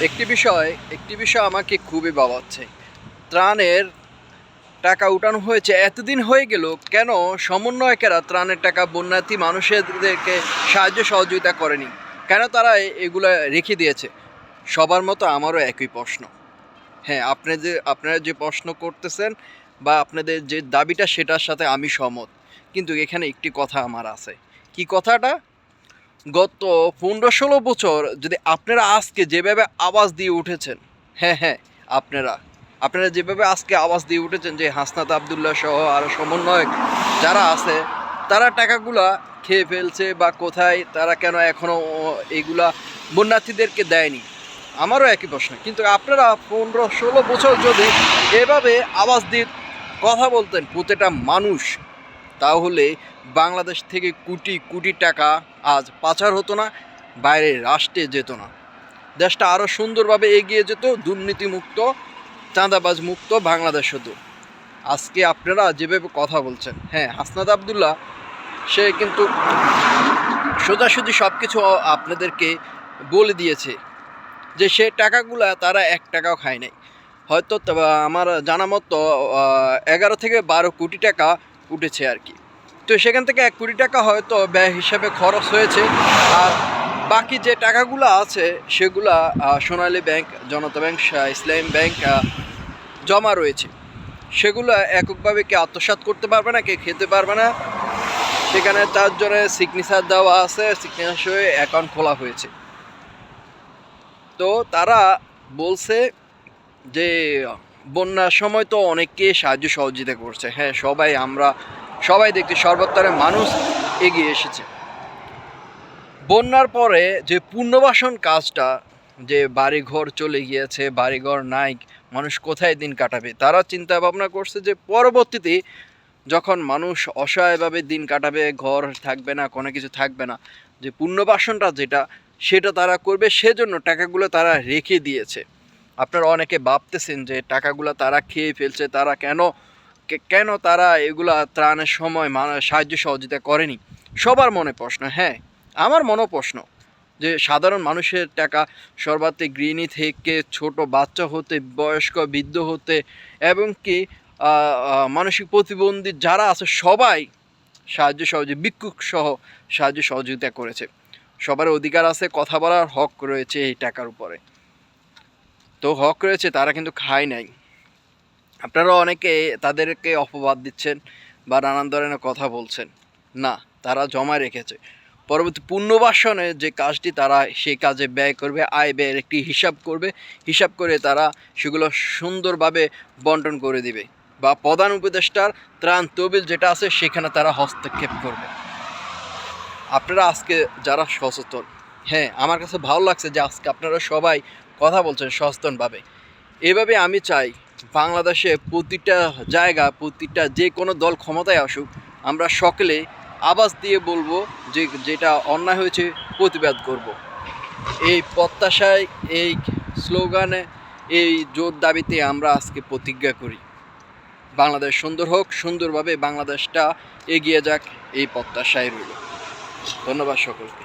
একটি বিষয় আমাকে খুবই ভাবাচ্ছে। ত্রাণের টাকা উঠানো হয়েছে, এতদিন হয়ে গেল, কেন সমন্বয়কেরা ত্রাণের টাকা বন্যার্থী মানুষদেরকে সাহায্য সহযোগিতা করেনি? কেন তারা এগুলো রেখে দিয়েছে? সবার মতো আমারও একই প্রশ্ন। হ্যাঁ, আপনারা যে প্রশ্ন করতেছেন বা আপনাদের যে দাবিটা, সেটার সাথে আমি সহমত। কিন্তু এখানে একটি কথা আমার আছে। কি কথাটা? গত 15-16 বছর যদি আপনারা আজকে যেভাবে আওয়াজ দিয়ে উঠেছেন, হ্যাঁ, আপনারা যেভাবে আজকে আওয়াজ দিয়ে উঠেছেন যে হাসনাত আবদুল্লাহ সহ আরও সমন্বয়ক যারা আছে, তারা টাকাগুলা খেয়ে ফেলছে বা কোথায়, তারা কেন এখনও এইগুলা বন্যার্থীদেরকে দেয়নি? আমারও একই প্রশ্ন। কিন্তু আপনারা 15-16 বছর যদি এভাবে আওয়াজ দিয়ে কথা বলতেন প্রতিটা মানুষ, তাহলে বাংলাদেশ থেকে কোটি কোটি টাকা আজ পাচার হতো না, বাইরের রাষ্ট্রে যেত না, দেশটা আরও সুন্দরভাবে এগিয়ে যেত, দুর্নীতিমুক্ত, চাঁদাবাজ মুক্ত বাংলাদেশ হতো। আজকে আপনারা যেভাবে কথা বলছেন, হ্যাঁ, হাসনাত আবদুল্লাহ সে কিন্তু সোজাসুজি সব কিছু আপনাদেরকে বলে দিয়েছে যে সে টাকাগুলা তারা 1 টাকাও খায় নাই। হয়তো আমার জানা মতো 11 থেকে 12 কোটি টাকা উঠেছে আর কি। তো সেখান থেকে 1 কোটি টাকা হয়তো ব্যয় হিসাবে খরচ হয়েছে, আর বাকি যে টাকাগুলো আছে সেগুলা সোনালী ব্যাংক, জনতা ব্যাংক, ইসলামী ব্যাংক জমা রয়েছে। সেগুলো এককভাবে কে আত্মসাৎ করতে পারবে না, কে খেতে পারবে না। সেখানে 4 জনের সিগনেচার দেওয়া আছে, সিগনেচার হয়ে অ্যাকাউন্ট খোলা হয়েছে। তো তারা বলছে যে বন্যার সময় তো অনেককে সাহায্য সহযোগিতা করছে। হ্যাঁ, সবাই দেখতে সর্বত্তরে মানুষ এগিয়ে এসেছে। বন্যার পরে যে পুনর্বাসন কাজটা, যে বাড়িঘর চলে গিয়েছে, বাড়িঘর নাই, মানুষ কোথায় দিন কাটাবে, তারা চিন্তা ভাবনা করছে যে পরবর্তীতে যখন মানুষ অসহায়ভাবে দিন কাটাবে, ঘর থাকবে না, কোনো কিছু থাকবে না, যে পুনর্বাসনটা সেটা তারা করবে, সেজন্য টাকাগুলো তারা রেখে দিয়েছে। আপনারা অনেকে ভাবতেছেন যে টাকাগুলো তারা খেয়ে ফেলছে, তারা কেন তারা এগুলা ত্রাণের সময় সাহায্য সহযোগিতা করেনি? সবার মনে প্রশ্ন। হ্যাঁ, আমার মনেও প্রশ্ন যে সাধারণ মানুষের টাকা, সর্বাধিক গৃহিণী থেকে ছোট বাচ্চা হতে, বয়স্ক বৃদ্ধ হতে, এবং কি মানসিক প্রতিবন্ধী যারা আছে, সবাই ভিক্ষুক সহ সাহায্য সহযোগিতা করেছে। সবার অধিকার আছে, কথা বলার হক রয়েছে এই টাকার উপরে। তো হক রয়েছে, তারা কিন্তু খায় নাই। আপনারা অনেকে তাদেরকে অপবাদ দিচ্ছেন বা নানান ধরনের কথা বলছেন। না, তারা জমা রেখেছে। পরবর্তী পুনর্বাসনের যে কাজটি, তারা সেই কাজে ব্যয় করবে, আয় ব্যয়ের একটি হিসাব করে তারা সেগুলো সুন্দরভাবে বন্টন করে দিবে, বা প্রধান উপদেষ্টার ত্রাণ তহবিল যেটা আছে সেখানে তারা হস্তক্ষেপ করবে। আপনারা আজকে যারা সচেতন, হ্যাঁ, আমার কাছে ভালো লাগছে যে আজকে আপনারা সবাই কথা বলছেন সচেতনভাবে। এভাবে আমি চাই বাংলাদেশে প্রতিটা জায়গা, প্রতিটা যে কোনো দল ক্ষমতায় আসুক, আমরা সকলে আওয়াজ দিয়ে বলবো যে যেটা অন্যায় হয়েছে প্রতিবাদ করব। এই প্রত্যাশায়, এই স্লোগানে, এই জোর দাবিতে আমরা আজকে প্রতিজ্ঞা করি। বাংলাদেশ সুন্দর হোক, সুন্দরভাবে বাংলাদেশটা এগিয়ে যাক, এই প্রত্যাশায় রইল। ধন্যবাদ সকলকে।